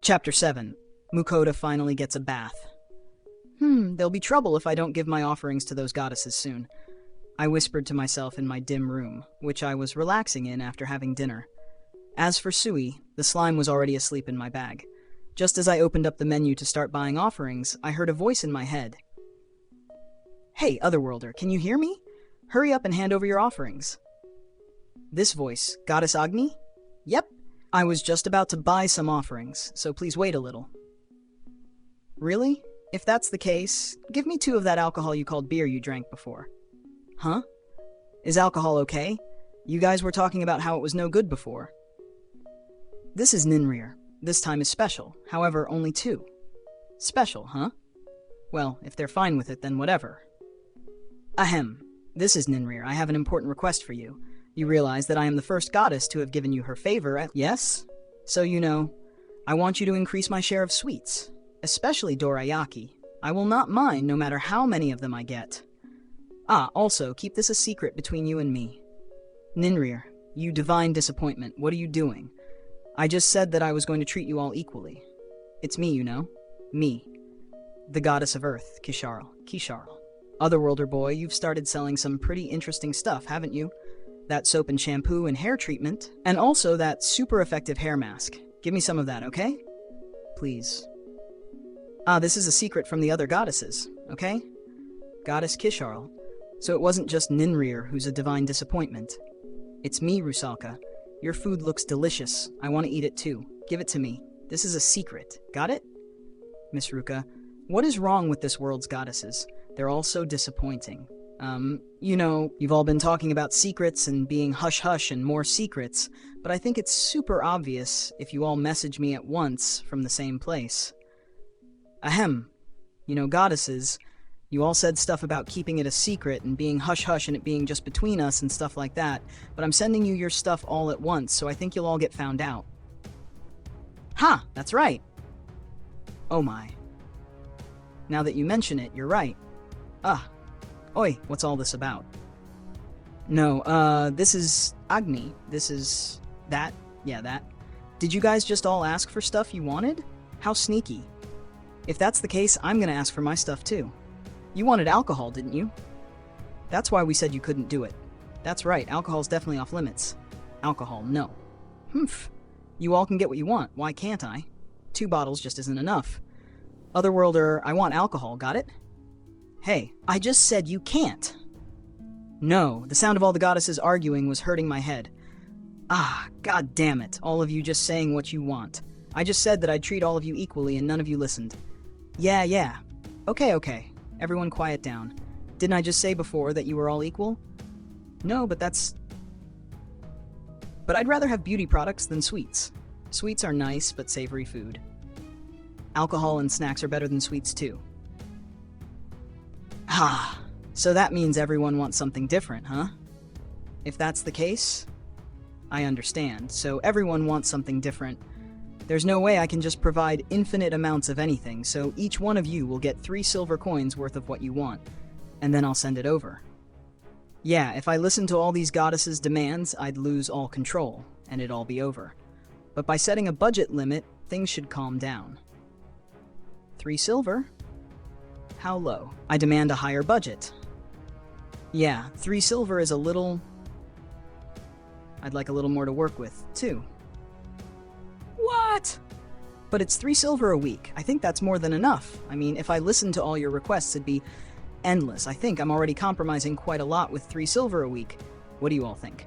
Chapter 7. Mukoda finally gets a bath. There'll be trouble if I don't give my offerings to those goddesses soon. I whispered to myself in my dim room, which I was relaxing in after having dinner. As for Sui, the slime was already asleep in my bag. Just as I opened up the menu to start buying offerings, I heard a voice in my head. Hey, Otherworlder, can you hear me? Hurry up and hand over your offerings. This voice, Goddess Agni? Yep. I was just about to buy some offerings, so please wait a little. Really? If that's the case, give me 2 of that alcohol you called beer you drank before. Huh? Is alcohol okay? You guys were talking about how it was no good before. This is Ninrir. This time is special, however, only 2. Special, huh? Well, if they're fine with it, then whatever. Ahem. This is Ninrir. I have an important request for you. You realize that I am the first goddess to have given you her favor, yes? So I want you to increase my share of sweets, especially dorayaki. I will not mind no matter how many of them I get. Also, keep this a secret between you and me. Ninrir, you divine disappointment, what are you doing? I just said that I was going to treat you all equally. It's me, Me. The goddess of earth, Kisharl. Otherworlder boy, you've started selling some pretty interesting stuff, haven't you? That soap and shampoo and hair treatment, and also that super effective hair mask. Give me some of that, okay? Please. This is a secret from the other goddesses, okay? Goddess Kisharl. So it wasn't just Ninrir who's a divine disappointment. It's me, Rusalka. Your food looks delicious. I want to eat it too. Give it to me. This is a secret. Got it? Miss Ruka, what is wrong with this world's goddesses? They're all so disappointing. You've all been talking about secrets and being hush-hush and more secrets, but I think it's super obvious if you all message me at once from the same place. Ahem. Goddesses, you all said stuff about keeping it a secret and being hush-hush and it being just between us and stuff like that, but I'm sending you your stuff all at once, so I think you'll all get found out. Ha! That's right! Oh my. Now that you mention it, you're right. Oi, what's all this about? No, this is Agni. This is that. Yeah, that. Did you guys just all ask for stuff you wanted? How sneaky. If that's the case, I'm gonna ask for my stuff too. You wanted alcohol, didn't you? That's why we said you couldn't do it. That's right, alcohol's definitely off limits. Alcohol, no. You all can get what you want, why can't I? 2 bottles just isn't enough. Otherworlder, I want alcohol, got it? Hey, I just said you can't. No, the sound of all the goddesses arguing was hurting my head. God damn it, all of you just saying what you want. I just said that I'd treat all of you equally and none of you listened. Yeah. Okay. Everyone quiet down. Didn't I just say before that you were all equal? No, but I'd rather have beauty products than sweets. Sweets are nice, but savory food. Alcohol and snacks are better than sweets too. So that means everyone wants something different, huh? If that's the case, I understand. So everyone wants something different. There's no way I can just provide infinite amounts of anything, so each one of you will get 3 silver coins worth of what you want, and then I'll send it over. Yeah, if I listened to all these goddesses' demands, I'd lose all control, and it'd all be over. But by setting a budget limit, things should calm down. 3 silver? How low? I demand a higher budget. Yeah, 3 silver is a little... I'd like a little more to work with, too. What? But it's 3 silver a week. I think that's more than enough. I mean, if I listened to all your requests, it'd be endless. I think I'm already compromising quite a lot with 3 silver a week. What do you all think?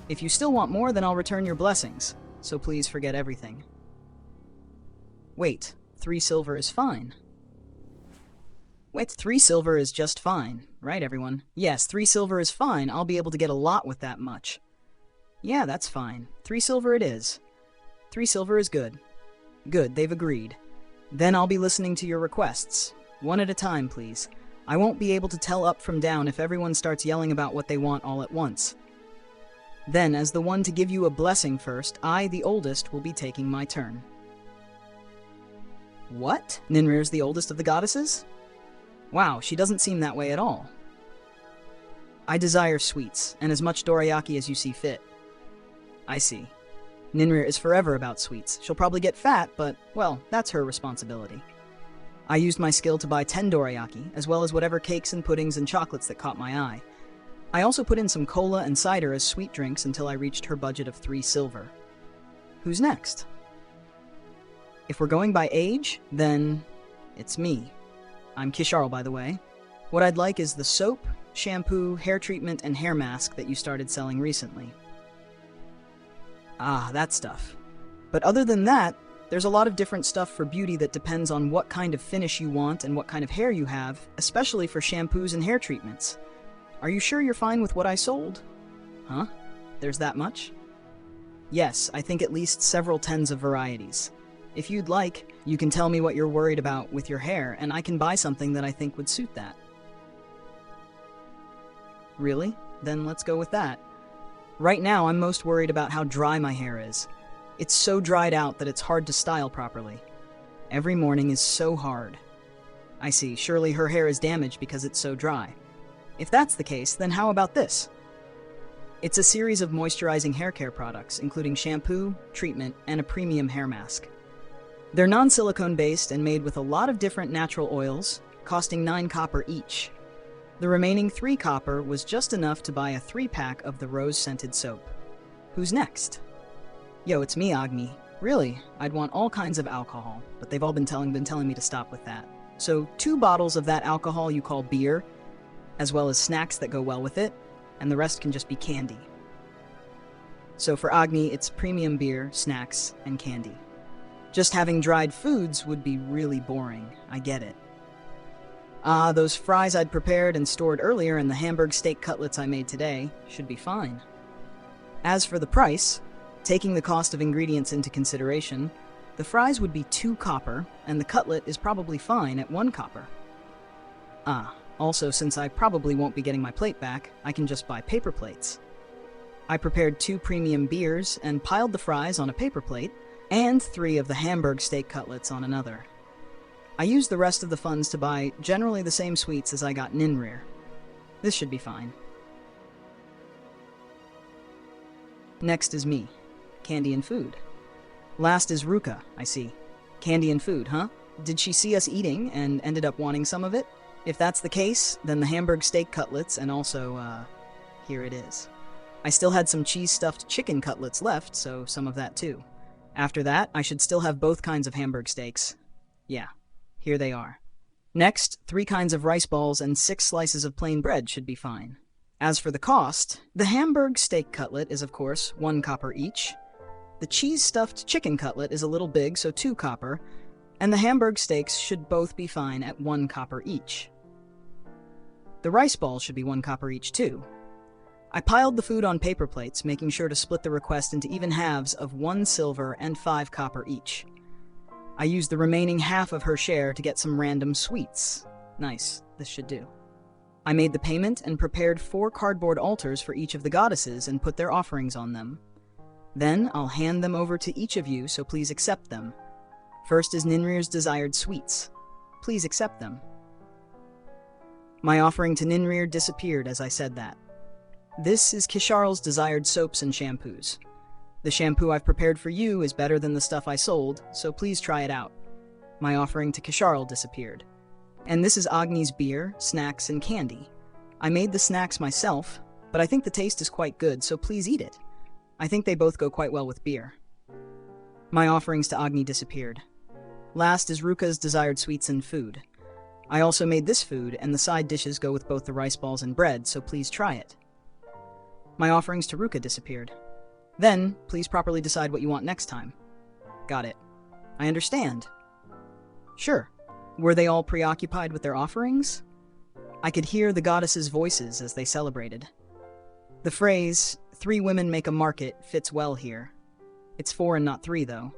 If you still want more, then I'll return your blessings. So please forget everything. Wait, 3 silver is fine. Wait, 3 silver is just fine, right everyone? Yes, 3 silver is fine. I'll be able to get a lot with that much. Yeah, that's fine. 3 silver it is. 3 silver is good. Good, they've agreed. Then I'll be listening to your requests. One at a time, please. I won't be able to tell up from down if everyone starts yelling about what they want all at once. Then, as the one to give you a blessing first, I, the oldest, will be taking my turn. What? Ninrir's the oldest of the goddesses? Wow, she doesn't seem that way at all. I desire sweets, and as much dorayaki as you see fit. I see. Ninrir is forever about sweets. She'll probably get fat, but, well, that's her responsibility. I used my skill to buy 10 dorayaki, as well as whatever cakes and puddings and chocolates that caught my eye. I also put in some cola and cider as sweet drinks until I reached her budget of 3 silver. Who's next? If we're going by age, then it's me. I'm Kisharl, by the way. What I'd like is the soap, shampoo, hair treatment, and hair mask that you started selling recently. Ah, that stuff. But other than that, there's a lot of different stuff for beauty that depends on what kind of finish you want and what kind of hair you have, especially for shampoos and hair treatments. Are you sure you're fine with what I sold? Huh? There's that much? Yes, I think at least several tens of varieties. If you'd like, you can tell me what you're worried about with your hair, and I can buy something that I think would suit that. Really? Then let's go with that. Right now, I'm most worried about how dry my hair is. It's so dried out that it's hard to style properly. Every morning is so hard. I see, surely her hair is damaged because it's so dry. If that's the case, then how about this? It's a series of moisturizing hair care products, including shampoo, treatment, and a premium hair mask. They're non-silicone based and made with a lot of different natural oils, costing 9 copper each. The remaining 3 copper was just enough to buy a 3-pack of the rose-scented soap. Who's next? Yo, it's me, Agni. Really, I'd want all kinds of alcohol, but they've all been telling me to stop with that. So 2 bottles of that alcohol you call beer, as well as snacks that go well with it, and the rest can just be candy. So for Agni, it's premium beer, snacks, and candy. Just having dried foods would be really boring, I get it. Ah, those fries I'd prepared and stored earlier and the Hamburg steak cutlets I made today should be fine. As for the price, taking the cost of ingredients into consideration, the fries would be 2 copper, and the cutlet is probably fine at 1 copper. Ah, also, since I probably won't be getting my plate back, I can just buy paper plates. I prepared 2 premium beers and piled the fries on a paper plate, and 3 of the Hamburg steak cutlets on another. I used the rest of the funds to buy generally the same sweets as I got Ninrir. This should be fine. Next is me. Candy and food. Last is Ruka, I see. Candy and food, huh? Did she see us eating and ended up wanting some of it? If that's the case, then the Hamburg steak cutlets and also, here it is. I still had some cheese-stuffed chicken cutlets left, so some of that too. After that, I should still have both kinds of Hamburg steaks. Yeah, here they are. Next, 3 kinds of rice balls and 6 slices of plain bread should be fine. As for the cost, the Hamburg steak cutlet is of course 1 copper each. The cheese-stuffed chicken cutlet is a little big, so 2 copper, and the Hamburg steaks should both be fine at 1 copper each. The rice balls should be 1 copper each too. I piled the food on paper plates, making sure to split the request into even halves of 1 silver and 5 copper each. I used the remaining half of her share to get some random sweets. Nice, this should do. I made the payment and prepared 4 cardboard altars for each of the goddesses and put their offerings on them. Then I'll hand them over to each of you, so please accept them. First is Ninrir's desired sweets. Please accept them. My offering to Ninrir disappeared as I said that. This is Kisharl's desired soaps and shampoos. The shampoo I've prepared for you is better than the stuff I sold, so please try it out. My offering to Kisharl disappeared. And this is Agni's beer, snacks, and candy. I made the snacks myself, but I think the taste is quite good, so please eat it. I think they both go quite well with beer. My offerings to Agni disappeared. Last is Ruka's desired sweets and food. I also made this food, and the side dishes go with both the rice balls and bread, so please try it. My offerings to Ruka disappeared. Then, please properly decide what you want next time. Got it. I understand. Sure. Were they all preoccupied with their offerings? I could hear the goddesses' voices as they celebrated. The phrase, 3 women make a market, fits well here. It's 4 and not 3, though.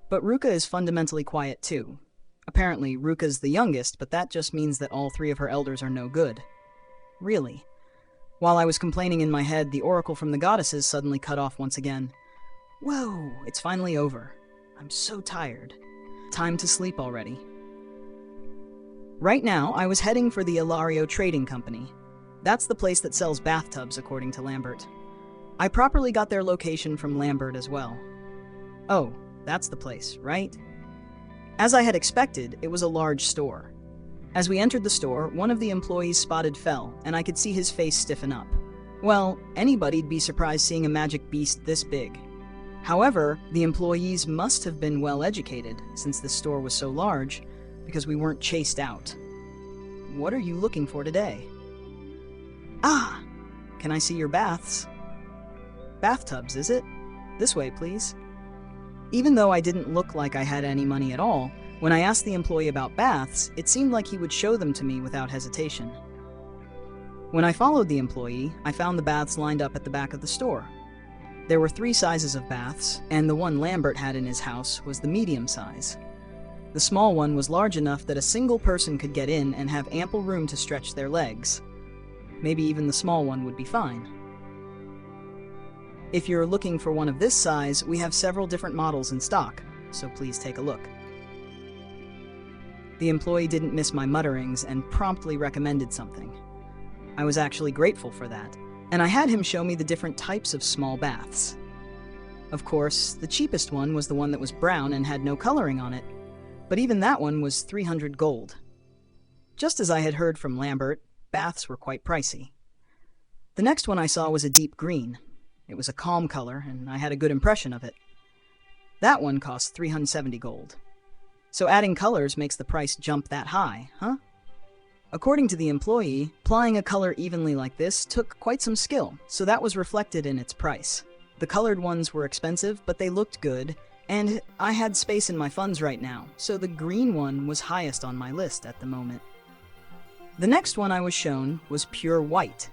But Ruka is fundamentally quiet, too. Apparently, Ruka's the youngest, but that just means that all 3 of her elders are no good. Really. While I was complaining in my head, the oracle from the goddesses suddenly cut off once again. Whoa, it's finally over. I'm so tired. Time to sleep already. Right now, I was heading for the Ilario Trading Company. That's the place that sells bathtubs, according to Lambert. I properly got their location from Lambert as well. Oh, that's the place, right? As I had expected, it was a large store. As we entered the store, one of the employees spotted Fel, and I could see his face stiffen up. Well, anybody'd be surprised seeing a magic beast this big. However, the employees must have been well educated, since the store was so large, because we weren't chased out. What are you looking for today? Ah! Can I see your baths? Bathtubs, is it? This way, please. Even though I didn't look like I had any money at all, when I asked the employee about baths, it seemed like he would show them to me without hesitation. When I followed the employee, I found the baths lined up at the back of the store. There were 3 sizes of baths, and the one Lambert had in his house was the medium size. The small one was large enough that a single person could get in and have ample room to stretch their legs. Maybe even the small one would be fine. If you're looking for one of this size, we have several different models in stock, so please take a look. The employee didn't miss my mutterings and promptly recommended something. I was actually grateful for that, and I had him show me the different types of small baths. Of course, the cheapest one was the one that was brown and had no coloring on it, but even that one was 300 gold. Just as I had heard from Lambert, baths were quite pricey. The next one I saw was a deep green. It was a calm color, and I had a good impression of it. That one cost 370 gold. So adding colors makes the price jump that high, huh? According to the employee, applying a color evenly like this took quite some skill, so that was reflected in its price. The colored ones were expensive, but they looked good, and I had space in my funds right now, so the green one was highest on my list at the moment. The next one I was shown was pure white.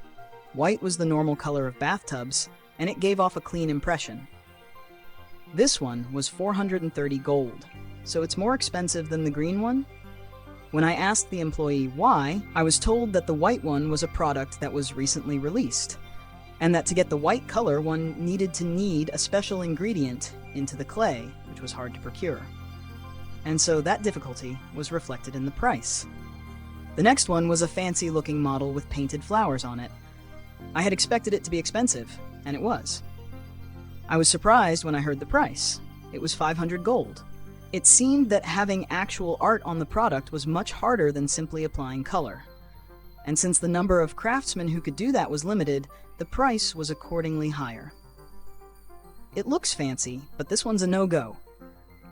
White was the normal color of bathtubs, and it gave off a clean impression. This one was 430 gold, so it's more expensive than the green one. When I asked the employee why, I was told that the white one was a product that was recently released, and that to get the white color one needed to knead a special ingredient into the clay, which was hard to procure. And so that difficulty was reflected in the price. The next one was a fancy-looking model with painted flowers on it. I had expected it to be expensive, and it was. I was surprised when I heard the price. It was 500 gold. It seemed that having actual art on the product was much harder than simply applying color. And since the number of craftsmen who could do that was limited, the price was accordingly higher. It looks fancy, but this one's a no-go.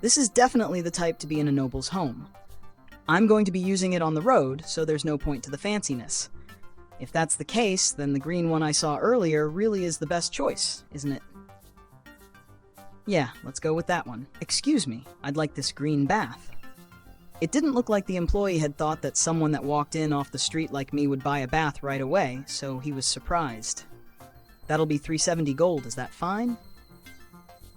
This is definitely the type to be in a noble's home. I'm going to be using it on the road, so there's no point to the fanciness. If that's the case, then the green one I saw earlier really is the best choice, isn't it? Yeah, let's go with that one. Excuse me, I'd like this green bath. It didn't look like the employee had thought that someone that walked in off the street like me would buy a bath right away, so he was surprised. That'll be 370 gold, is that fine?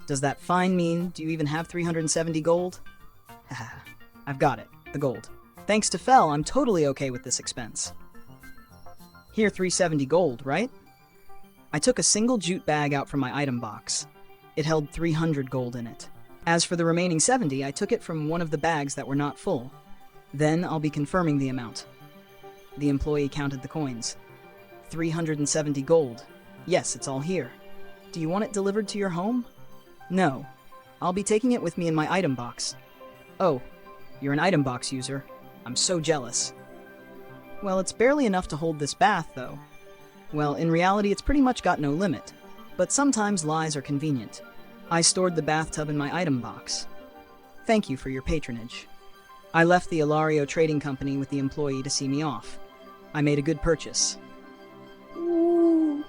Does that fine mean, do you even have 370 gold? Haha, I've got it, the gold. Thanks to Fel, I'm totally okay with this expense. Here, 370 gold, right? I took a single jute bag out from my item box. It held 300 gold in it. As for the remaining 70, I took it from one of the bags that were not full. Then I'll be confirming the amount. The employee counted the coins. 370 gold. Yes, it's all here. Do you want it delivered to your home? No. I'll be taking it with me in my item box. Oh, you're an item box user. I'm so jealous. Well, it's barely enough to hold this bath, though. Well, in reality, it's pretty much got no limit. But sometimes lies are convenient. I stored the bathtub in my item box. Thank you for your patronage. I left the Ilario Trading Company with the employee to see me off. I made a good purchase. Ooh.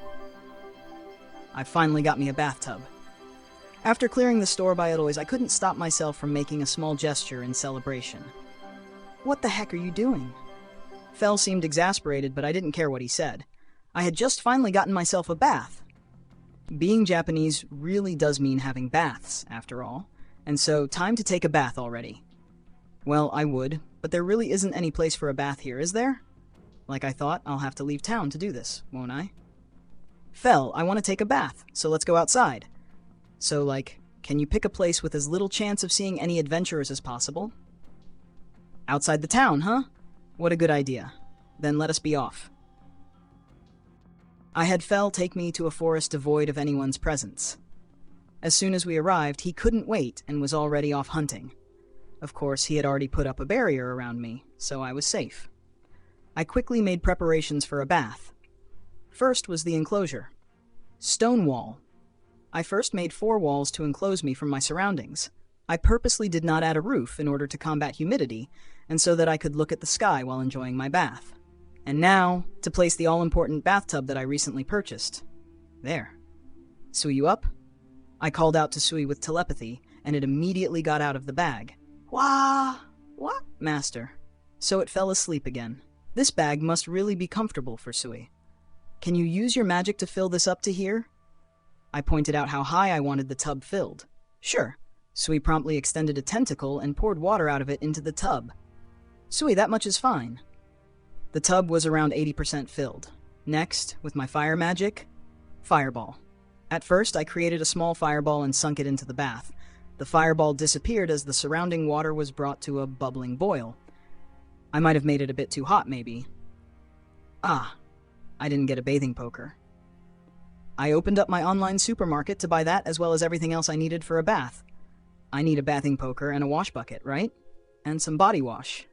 I finally got me a bathtub. After clearing the store by alloys, I couldn't stop myself from making a small gesture in celebration. What the heck are you doing? Fel seemed exasperated, but I didn't care what he said. I had just finally gotten myself a bath. Being Japanese really does mean having baths, after all, and so time to take a bath already. Well, I would, but there really isn't any place for a bath here, is there? Like I thought, I'll have to leave town to do this, won't I? Fel, I want to take a bath, so let's go outside. So, can you pick a place with as little chance of seeing any adventurers as possible? Outside the town, huh? What a good idea. Then let us be off. I had Fel take me to a forest devoid of anyone's presence. As soon as we arrived, he couldn't wait and was already off hunting. Of course, he had already put up a barrier around me, so I was safe. I quickly made preparations for a bath. First was the enclosure. Stone wall. I first made 4 walls to enclose me from my surroundings. I purposely did not add a roof in order to combat humidity, and so that I could look at the sky while enjoying my bath. And now, to place the all-important bathtub that I recently purchased. There. Sui, you up? I called out to Sui with telepathy, and it immediately got out of the bag. Wah! What? Master. So it fell asleep again. This bag must really be comfortable for Sui. Can you use your magic to fill this up to here? I pointed out how high I wanted the tub filled. Sure. Sui promptly extended a tentacle and poured water out of it into the tub. Sui, that much is fine. The tub was around 80% filled. Next, with my fire magic, fireball. At first, I created a small fireball and sunk it into the bath. The fireball disappeared as the surrounding water was brought to a bubbling boil. I might have made it a bit too hot, maybe. Ah, I didn't get a bathing poker. I opened up my online supermarket to buy that as well as everything else I needed for a bath. I need a bathing poker and a wash bucket, right? And some body wash.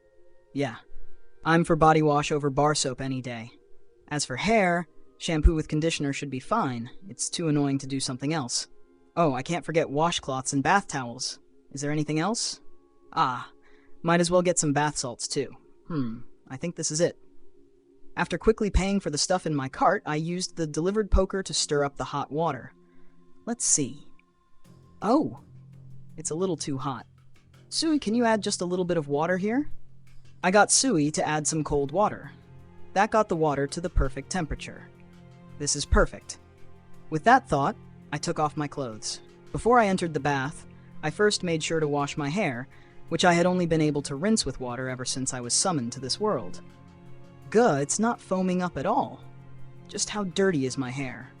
Yeah, I'm for body wash over bar soap any day. As for hair, shampoo with conditioner should be fine. It's too annoying to do something else. Oh, I can't forget washcloths and bath towels. Is there anything else? Ah, might as well get some bath salts too. I think this is it. After quickly paying for the stuff in my cart, I used the delivered poker to stir up the hot water. Let's see. Oh, it's a little too hot. Sui, can you add just a little bit of water here? I got Sui to add some cold water. That got the water to the perfect temperature. This is perfect. With that thought, I took off my clothes. Before I entered the bath, I first made sure to wash my hair, which I had only been able to rinse with water ever since I was summoned to this world. Gah, it's not foaming up at all. Just how dirty is my hair?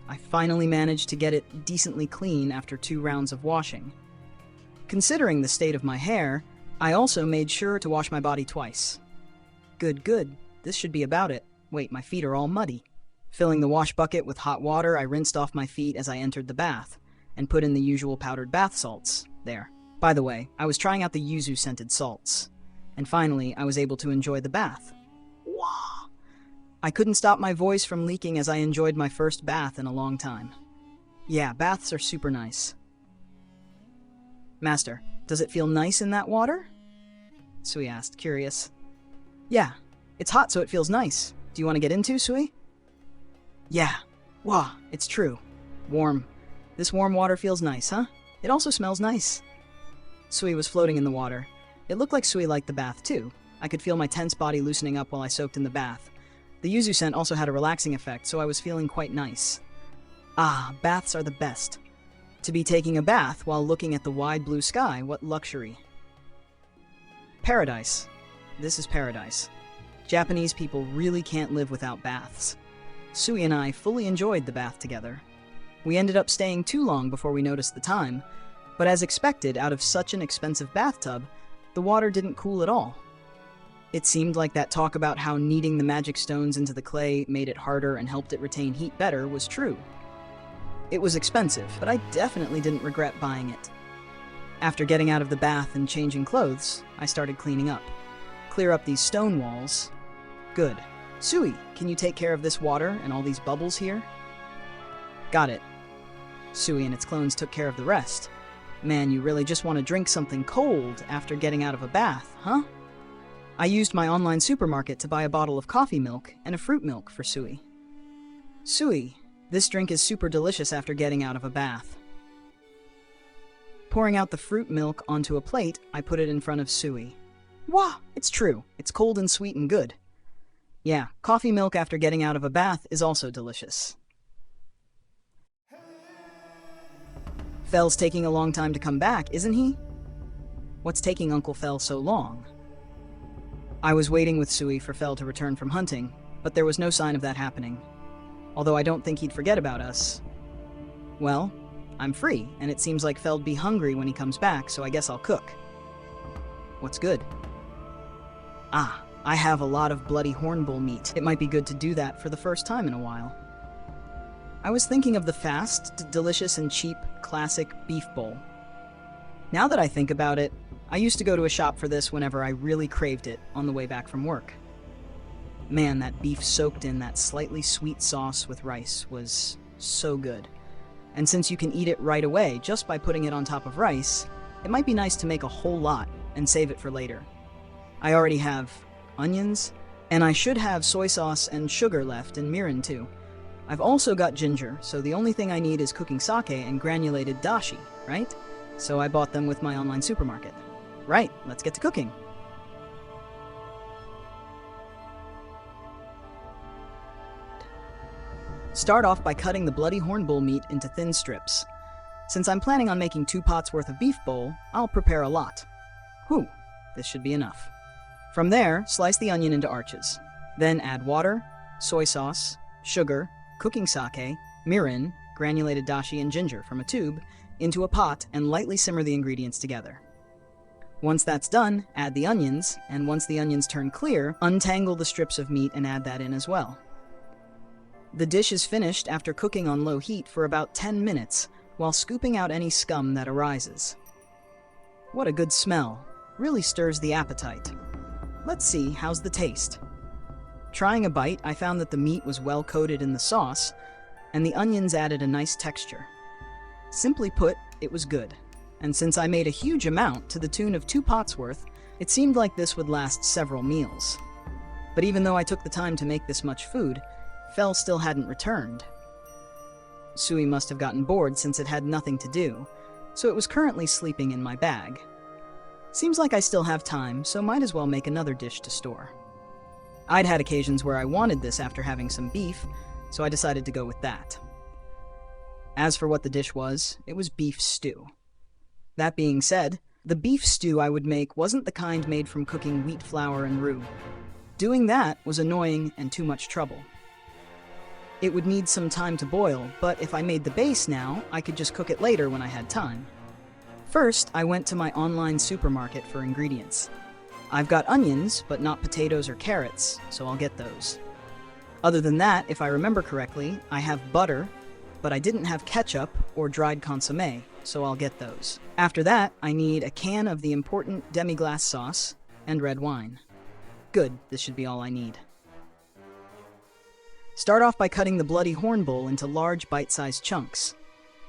I finally managed to get it decently clean after 2 rounds of washing. Considering the state of my hair, I also made sure to wash my body twice. Good. This should be about it. Wait, my feet are all muddy. Filling the wash bucket with hot water, I rinsed off my feet as I entered the bath, and put in the usual powdered bath salts. There. By the way, I was trying out the yuzu-scented salts. And finally, I was able to enjoy the bath. Wah! I couldn't stop my voice from leaking as I enjoyed my first bath in a long time. Yeah, baths are super nice. Master, does it feel nice in that water? Sui asked, curious. Yeah, it's hot so it feels nice. Do you want to get into, Sui? Yeah. Wah, it's true. Warm. This warm water feels nice, huh? It also smells nice. Sui was floating in the water. It looked like Sui liked the bath too. I could feel my tense body loosening up while I soaked in the bath. The yuzu scent also had a relaxing effect, so I was feeling quite nice. Ah, baths are the best. To be taking a bath while looking at the wide blue sky, what luxury. Paradise. This is paradise. Japanese people really can't live without baths. Sui and I fully enjoyed the bath together. We ended up staying too long before we noticed the time, but as expected, out of such an expensive bathtub, the water didn't cool at all. It seemed like that talk about how kneading the magic stones into the clay made it harder and helped it retain heat better was true. It was expensive, but I definitely didn't regret buying it. After getting out of the bath and changing clothes, I started cleaning up. Clear up these stone walls. Good. Sui, can you take care of this water and all these bubbles here? Got it. Sui and its clones took care of the rest. Man, you really just want to drink something cold after getting out of a bath, huh? I used my online supermarket to buy a bottle of coffee milk and a fruit milk for Sui. Sui, this drink is super delicious after getting out of a bath. Pouring out the fruit milk onto a plate, I put it in front of Sui. Wah, it's true. It's cold and sweet and good. Yeah, coffee milk after getting out of a bath is also delicious. Fell's taking a long time to come back, isn't he? What's taking Uncle Fell so long? I was waiting with Sui for Fell to return from hunting, but there was no sign of that happening. Although I don't think he'd forget about us. Well, I'm free, and it seems like Fell'd be hungry when he comes back, so I guess I'll cook. What's good? Ah, I have a lot of bloody hornbull meat. It might be good to do that for the first time in a while. I was thinking of the fast, delicious, and cheap classic beef bowl. Now that I think about it, I used to go to a shop for this whenever I really craved it on the way back from work. Man, that beef soaked in that slightly sweet sauce with rice was so good. And since you can eat it right away just by putting it on top of rice, it might be nice to make a whole lot and save it for later. I already have onions, and I should have soy sauce and sugar left in mirin too. I've also got ginger, so the only thing I need is cooking sake and granulated dashi, right? So I bought them with my online supermarket. Right, let's get to cooking. Start off by cutting the bloody horn bull meat into thin strips. Since I'm planning on making 2 pots worth of beef bowl, I'll prepare a lot. Whew, this should be enough. From there, slice the onion into arches. Then add water, soy sauce, sugar, cooking sake, mirin, granulated dashi, and ginger from a tube into a pot and lightly simmer the ingredients together. Once that's done, add the onions, and once the onions turn clear, untangle the strips of meat and add that in as well. The dish is finished after cooking on low heat for about 10 minutes while scooping out any scum that arises. What a good smell. Really stirs the appetite. Let's see, how's the taste? Trying a bite, I found that the meat was well coated in the sauce, and the onions added a nice texture. Simply put, it was good. And since I made a huge amount to the tune of 2 pots worth, it seemed like this would last several meals. But even though I took the time to make this much food, Fel still hadn't returned. Sui must have gotten bored since it had nothing to do, so it was currently sleeping in my bag. Seems like I still have time, so might as well make another dish to store. I'd had occasions where I wanted this after having some beef, so I decided to go with that. As for what the dish was, it was beef stew. That being said, the beef stew I would make wasn't the kind made from cooking wheat flour and roux. Doing that was annoying and too much trouble. It would need some time to boil, but if I made the base now, I could just cook it later when I had time. First, I went to my online supermarket for ingredients. I've got onions, but not potatoes or carrots, so I'll get those. Other than that, if I remember correctly, I have butter, but I didn't have ketchup or dried consommé, so I'll get those. After that, I need a can of the important demi-glace sauce and red wine. Good, this should be all I need. Start off by cutting the bloody horn bull into large bite-sized chunks.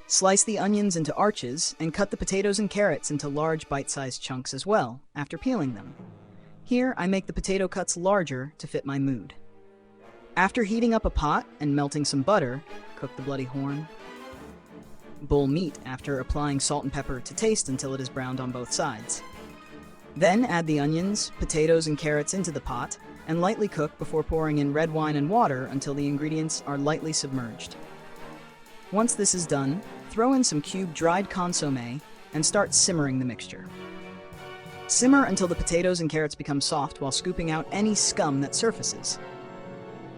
Slice the onions into arches and cut the potatoes and carrots into large bite-sized chunks as well, after peeling them. Here, I make the potato cuts larger to fit my mood. After heating up a pot and melting some butter, cook the bloody horn bull meat after applying salt and pepper to taste until it is browned on both sides. Then add the onions, potatoes, and carrots into the pot and lightly cook before pouring in red wine and water until the ingredients are lightly submerged. Once this is done, throw in some cubed dried consommé and start simmering the mixture. Simmer until the potatoes and carrots become soft while scooping out any scum that surfaces.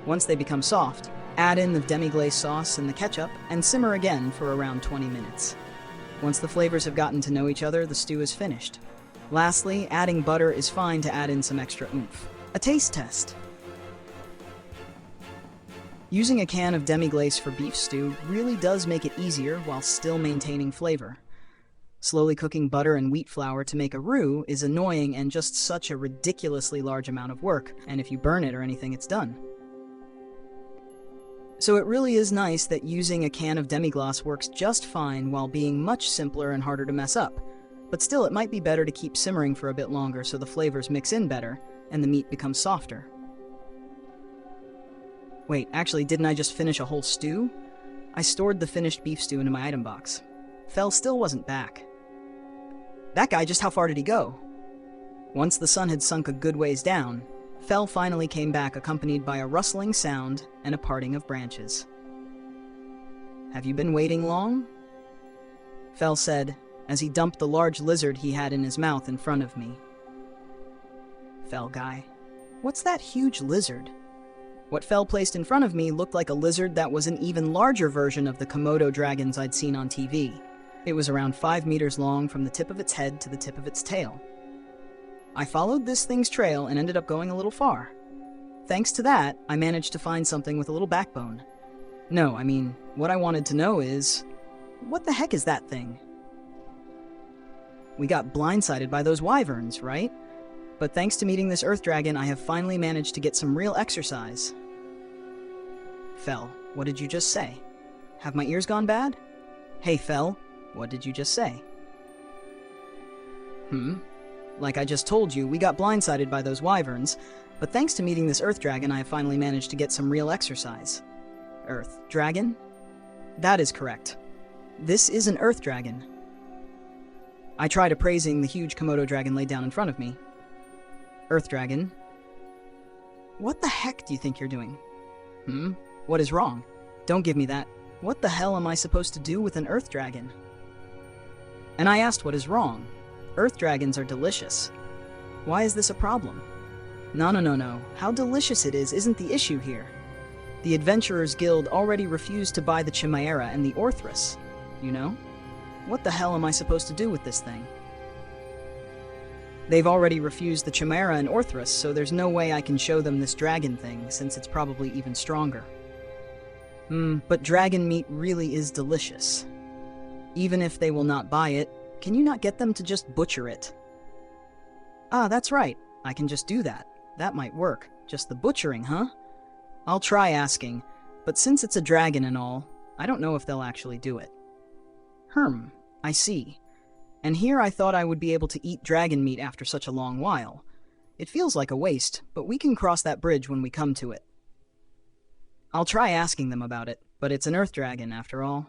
Once they become soft, add in the demi-glace sauce and the ketchup and simmer again for around 20 minutes. Once the flavors have gotten to know each other, the stew is finished. Lastly, adding butter is fine to add in some extra oomph. A taste test. Using a can of demi-glace for beef stew really does make it easier while still maintaining flavor. Slowly cooking butter and wheat flour to make a roux is annoying and just such a ridiculously large amount of work, and if you burn it or anything, it's done. So it really is nice that using a can of demi-glace works just fine while being much simpler and harder to mess up. But still, it might be better to keep simmering for a bit longer so the flavors mix in better and the meat becomes softer. Wait, actually, didn't I just finish a whole stew? I stored the finished beef stew into my item box. Fel still wasn't back. That guy, just how far did he go? Once the sun had sunk a good ways down, Fel finally came back accompanied by a rustling sound and a parting of branches. "Have you been waiting long?" Fel said, as he dumped the large lizard he had in his mouth in front of me. Fel guy, what's that huge lizard? What Fel placed in front of me looked like a lizard that was an even larger version of the Komodo dragons I'd seen on TV. It was around 5 meters long from the tip of its head to the tip of its tail. I followed this thing's trail and ended up going a little far. Thanks to that, I managed to find something with a little backbone. No, I mean, what I wanted to know is, what the heck is that thing? We got blindsided by those wyverns, right? But thanks to meeting this earth dragon, I have finally managed to get some real exercise. Fel, what did you just say? Have my ears gone bad? Hey, Fel, what did you just say? Like I just told you, we got blindsided by those wyverns, but thanks to meeting this earth dragon, I have finally managed to get some real exercise. Earth dragon? That is correct. This is an earth dragon. I tried appraising the huge Komodo dragon laid down in front of me. Earth dragon? What the heck do you think you're doing? What is wrong? Don't give me that. What the hell am I supposed to do with an earth dragon? And I asked what is wrong. Earth dragons are delicious. Why is this a problem? No. How delicious it is isn't the issue here. The Adventurers Guild already refused to buy the Chimera and the Orthrus, you know? What the hell am I supposed to do with this thing? They've already refused the Chimera and Orthrus, so there's no way I can show them this dragon thing, since it's probably even stronger. But dragon meat really is delicious. Even if they will not buy it, can you not get them to just butcher it? Ah, that's right. I can just do that. That might work. Just the butchering, huh? I'll try asking, but since it's a dragon and all, I don't know if they'll actually do it. I see. And here I thought I would be able to eat dragon meat after such a long while. It feels like a waste, but we can cross that bridge when we come to it. I'll try asking them about it, but it's an earth dragon after all.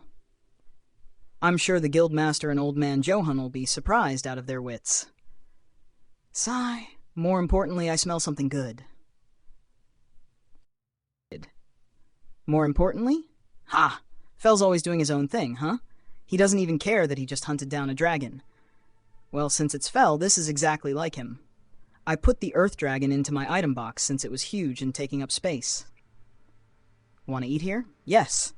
I'm sure the guildmaster and old man Johan will be surprised out of their wits. Sigh. More importantly, I smell something good. More importantly? Ha! Fel's always doing his own thing, huh? He doesn't even care that he just hunted down a dragon. Well, since it's Fel, this is exactly like him. I put the earth dragon into my item box since it was huge and taking up space. Want to eat here? Yes.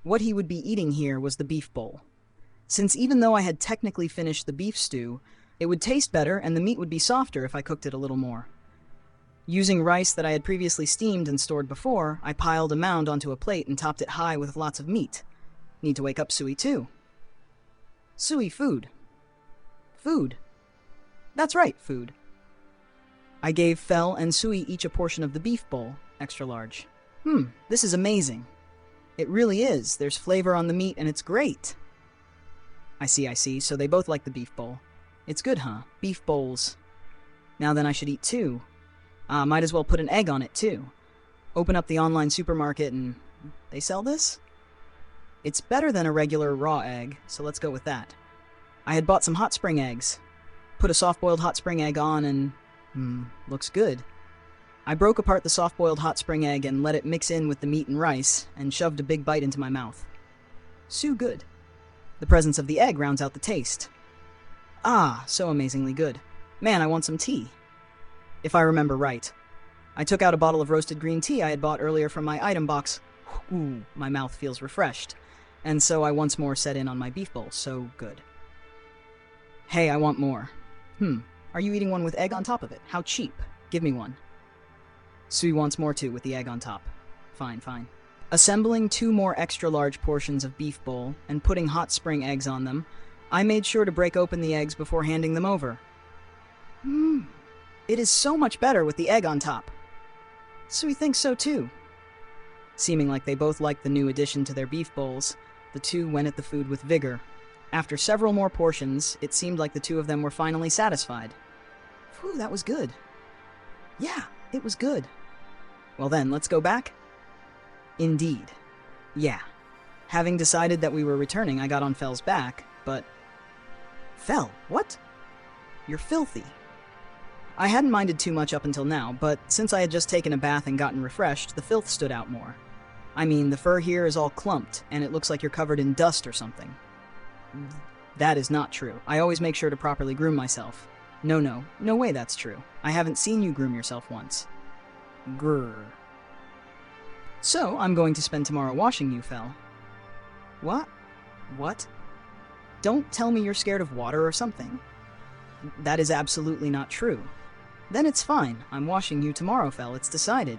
What he would be eating here was the beef bowl. Since even though I had technically finished the beef stew, it would taste better and the meat would be softer if I cooked it a little more. Using rice that I had previously steamed and stored before, I piled a mound onto a plate and topped it high with lots of meat. Need to wake up Sui too. Sui, food. Food. That's right, food. I gave Fel and Sui each a portion of the beef bowl, extra large. This is amazing. It really is. There's flavor on the meat and it's great. I see. So they both like the beef bowl. It's good, huh? Beef bowls. Now then I should eat too. Might as well put an egg on it too. Open up the online supermarket and... They sell this? It's better than a regular raw egg, so let's go with that. I had bought some hot spring eggs. Put a soft-boiled hot spring egg on and... looks good. I broke apart the soft-boiled hot spring egg and let it mix in with the meat and rice, and shoved a big bite into my mouth. So good. The presence of the egg rounds out the taste. Ah, so amazingly good. Man, I want some tea. If I remember right. I took out a bottle of roasted green tea I had bought earlier from my item box. Ooh, my mouth feels refreshed. And so I once more set in on my beef bowl. So good. Hey, I want more. Are you eating one with egg on top of it? How cheap. Give me one. Sui wants more too, with the egg on top. Fine. Assembling 2 more extra-large portions of beef bowl and putting hot spring eggs on them, I made sure to break open the eggs before handing them over. It is so much better with the egg on top. Sui thinks so too. Seeming like they both liked the new addition to their beef bowls, the two went at the food with vigor. After several more portions, it seemed like the two of them were finally satisfied. Phew, that was good. Yeah, it was good. Well then, let's go back? Indeed. Yeah. Having decided that we were returning, I got on Fel's back, but... Fel, what? You're filthy. I hadn't minded too much up until now, but since I had just taken a bath and gotten refreshed, the filth stood out more. I mean, the fur here is all clumped, and it looks like you're covered in dust or something. That is not true. I always make sure to properly groom myself. No way that's true. I haven't seen you groom yourself once. Grrr. So, I'm going to spend tomorrow washing you, Fel. What? What? Don't tell me you're scared of water or something. That is absolutely not true. Then it's fine. I'm washing you tomorrow, Fel. It's decided.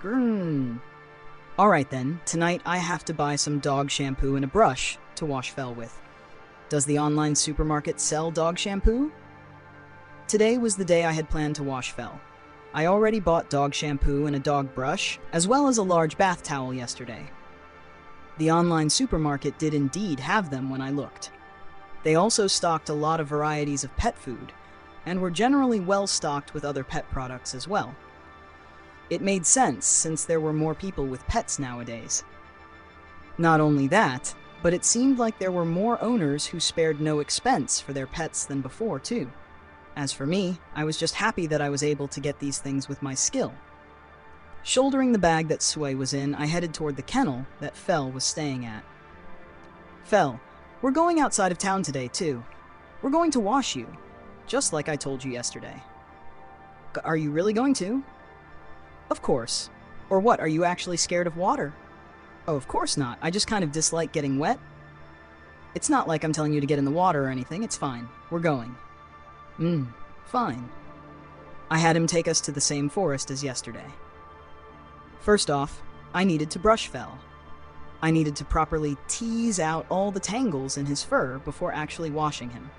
Grrr. Alright then, tonight I have to buy some dog shampoo and a brush to wash Fel with. Does the online supermarket sell dog shampoo? Today was the day I had planned to wash Fel. I already bought dog shampoo and a dog brush, as well as a large bath towel yesterday. The online supermarket did indeed have them when I looked. They also stocked a lot of varieties of pet food, and were generally well stocked with other pet products as well. It made sense since there were more people with pets nowadays. Not only that, but it seemed like there were more owners who spared no expense for their pets than before, too. As for me, I was just happy that I was able to get these things with my skill. Shouldering the bag that Sui was in, I headed toward the kennel that Fel was staying at. Fel, we're going outside of town today, too. We're going to wash you, just like I told you yesterday. Are you really going to? Of course. Or what, are you actually scared of water? Oh, of course not. I just kind of dislike getting wet. It's not like I'm telling you to get in the water or anything. It's fine. We're going. Fine. I had him take us to the same forest as yesterday. First off, I needed to brush Fel. I needed to properly tease out all the tangles in his fur before actually washing him.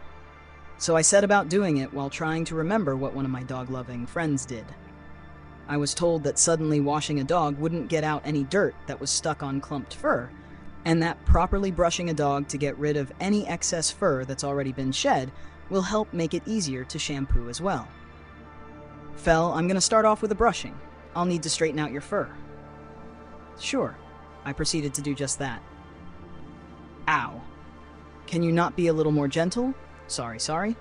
So I set about doing it while trying to remember what one of my dog-loving friends did. I was told that suddenly washing a dog wouldn't get out any dirt that was stuck on clumped fur, and that properly brushing a dog to get rid of any excess fur that's already been shed will help make it easier to shampoo as well. Fel, I'm going to start off with a brushing. I'll need to straighten out your fur. Sure. I proceeded to do just that. Ow. Can you not be a little more gentle? Sorry.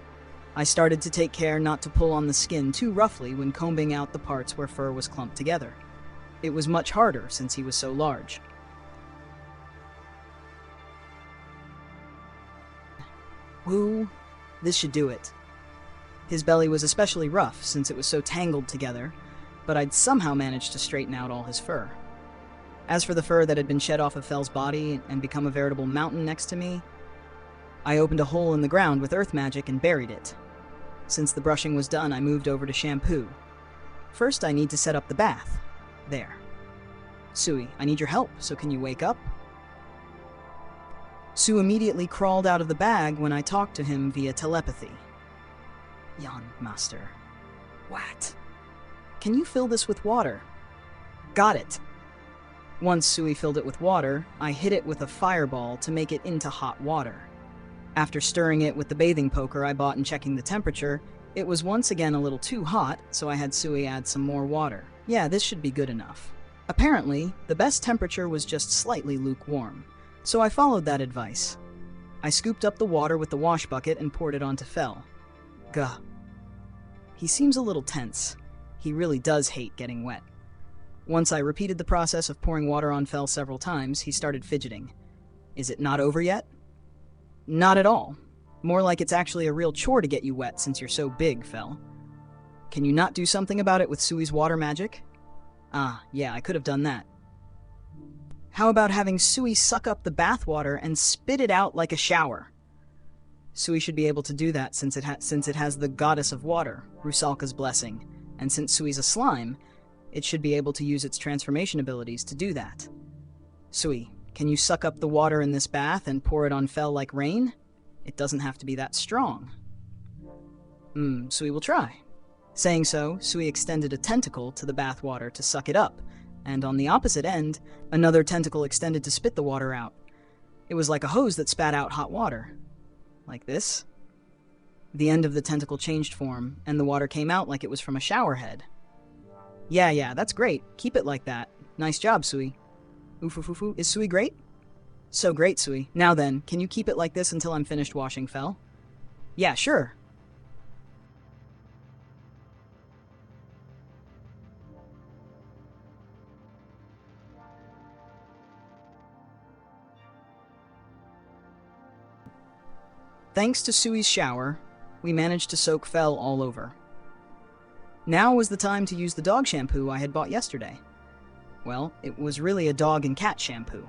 I started to take care not to pull on the skin too roughly when combing out the parts where fur was clumped together. It was much harder since he was so large. Woo, this should do it. His belly was especially rough since it was so tangled together, but I'd somehow managed to straighten out all his fur. As for the fur that had been shed off of Fel's body and become a veritable mountain next to me, I opened a hole in the ground with earth magic and buried it. Since the brushing was done, I moved over to shampoo. First, I need to set up the bath. There. Sui, I need your help, so can you wake up? Sue immediately crawled out of the bag when I talked to him via telepathy. Yan, master. What? Can you fill this with water? Got it. Once Sui filled it with water, I hit it with a fireball to make it into hot water. After stirring it with the bathing poker I bought and checking the temperature, it was once again a little too hot, so I had Sui add some more water. Yeah, this should be good enough. Apparently, the best temperature was just slightly lukewarm, so I followed that advice. I scooped up the water with the wash bucket and poured it onto Fel. Gah. He seems a little tense. He really does hate getting wet. Once I repeated the process of pouring water on Fel several times, he started fidgeting. Is it not over yet? Not at all. More like it's actually a real chore to get you wet since you're so big, Fel. Can you not do something about it with Sui's water magic? Ah, yeah, I could have done that. How about having Sui suck up the bath water and spit it out like a shower? Sui should be able to do that since it has the goddess of water, Rusalka's blessing, and since Sui's a slime, it should be able to use its transformation abilities to do that. Sui, can you suck up the water in this bath and pour it on Fel like rain? It doesn't have to be that strong. Sui will try. Saying so, Sui extended a tentacle to the bath water to suck it up, and on the opposite end, another tentacle extended to spit the water out. It was like a hose that spat out hot water. Like this. The end of the tentacle changed form, and the water came out like it was from a shower head. Yeah, that's great. Keep it like that. Nice job, Sui. Oof. Is Sui great? So great, Sui. Now then, can you keep it like this until I'm finished washing Fel? Yeah, sure. Thanks to Sui's shower, we managed to soak Fel all over. Now was the time to use the dog shampoo I had bought yesterday. Well, it was really a dog and cat shampoo.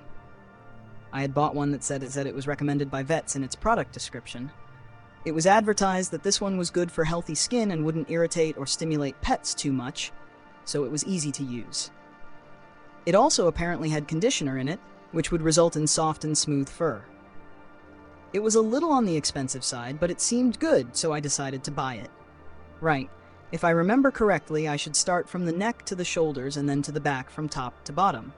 I had bought one that said it was recommended by vets in its product description. It was advertised that this one was good for healthy skin and wouldn't irritate or stimulate pets too much, so it was easy to use. It also apparently had conditioner in it, which would result in soft and smooth fur. It was a little on the expensive side, but it seemed good, so I decided to buy it. Right. If I remember correctly, I should start from the neck to the shoulders and then to the back from top to bottom.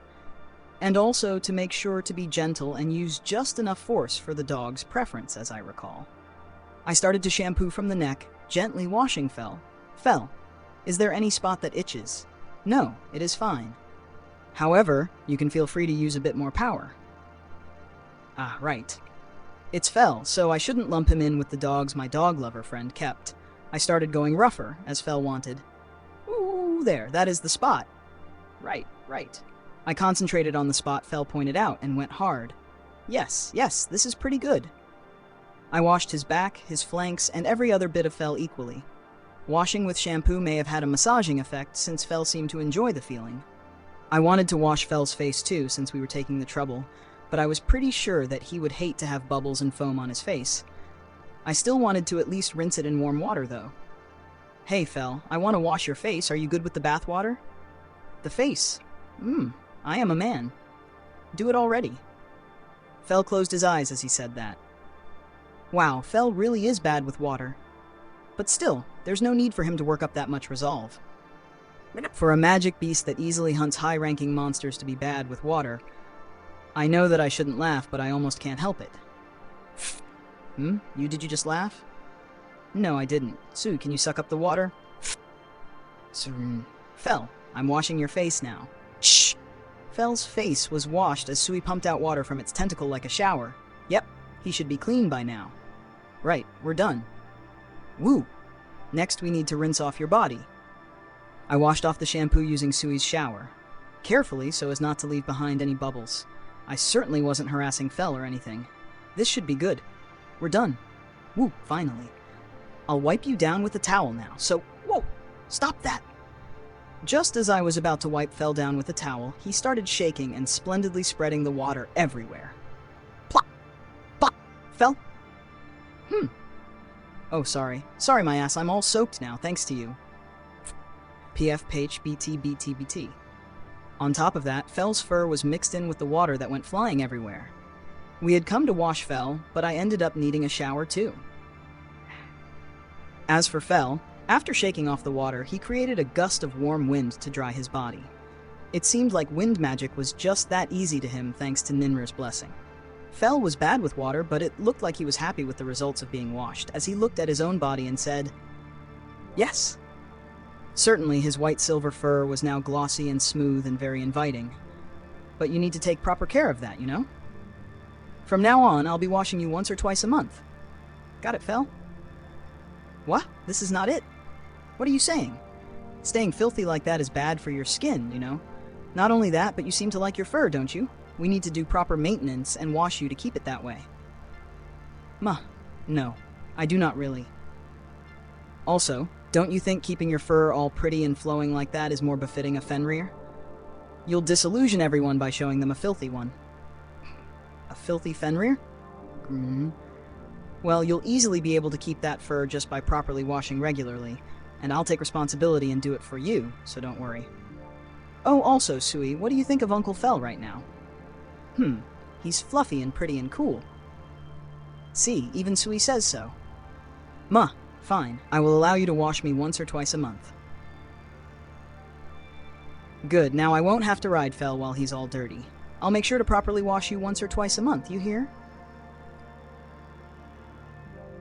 And also to make sure to be gentle and use just enough force for the dog's preference, as I recall. I started to shampoo from the neck, gently washing Fel. Fel, is there any spot that itches? No, it is fine. However, you can feel free to use a bit more power. Ah, right. It's Fel, so I shouldn't lump him in with the dogs my dog lover friend kept. I started going rougher, as Fel wanted. Ooh, there, that is the spot. Right. I concentrated on the spot Fel pointed out and went hard. Yes, this is pretty good. I washed his back, his flanks, and every other bit of Fel equally. Washing with shampoo may have had a massaging effect since Fel seemed to enjoy the feeling. I wanted to wash Fel's face too since we were taking the trouble, but I was pretty sure that he would hate to have bubbles and foam on his face. I still wanted to at least rinse it in warm water though. Hey Fel, I want to wash your face. Are you good with the bath water? The face? I am a man. Do it already. Fel closed his eyes as he said that. Wow, Fel really is bad with water. But still, there's no need for him to work up that much resolve. For a magic beast that easily hunts high-ranking monsters to be bad with water, I know that I shouldn't laugh, but I almost can't help it. Did you just laugh? No, I didn't. Sui, can you suck up the water? Fel, I'm washing your face now. Shh! Fel's face was washed as Sui pumped out water from its tentacle like a shower. Yep, he should be clean by now. Right, we're done. Woo! Next we need to rinse off your body. I washed off the shampoo using Sui's shower. Carefully, so as not to leave behind any bubbles. I certainly wasn't harassing Fel or anything. This should be good. We're done. Woo, finally. I'll wipe you down with a towel now, so... Whoa! Stop that! Just as I was about to wipe Fel down with a towel, he started shaking and splendidly spreading the water everywhere. Plop! Plop! Fel? Oh, sorry. Sorry, my ass, I'm all soaked now, thanks to you. PF page BT. On top of that, Fel's fur was mixed in with the water that went flying everywhere. We had come to wash Fel, but I ended up needing a shower too. As for Fel, after shaking off the water, he created a gust of warm wind to dry his body. It seemed like wind magic was just that easy to him thanks to Ninra's blessing. Fel was bad with water, but it looked like he was happy with the results of being washed, as he looked at his own body and said, "Yes." Certainly his white silver fur was now glossy and smooth and very inviting. But you need to take proper care of that, you know? From now on, I'll be washing you once or twice a month. Got it, Fel? What? This is not it. What are you saying? Staying filthy like that is bad for your skin, you know? Not only that, but you seem to like your fur, don't you? We need to do proper maintenance and wash you to keep it that way. No, I do not really. Also, don't you think keeping your fur all pretty and flowing like that is more befitting a Fenrir? You'll disillusion everyone by showing them a filthy one. A filthy Fenrir? Well, you'll easily be able to keep that fur just by properly washing regularly, and I'll take responsibility and do it for you, so don't worry. Oh, also, Sui, what do you think of Uncle Fel right now? He's fluffy and pretty and cool. See, even Sui says so. Fine. I will allow you to wash me once or twice a month. Good, now I won't have to ride Fel while he's all dirty. I'll make sure to properly wash you once or twice a month, you hear?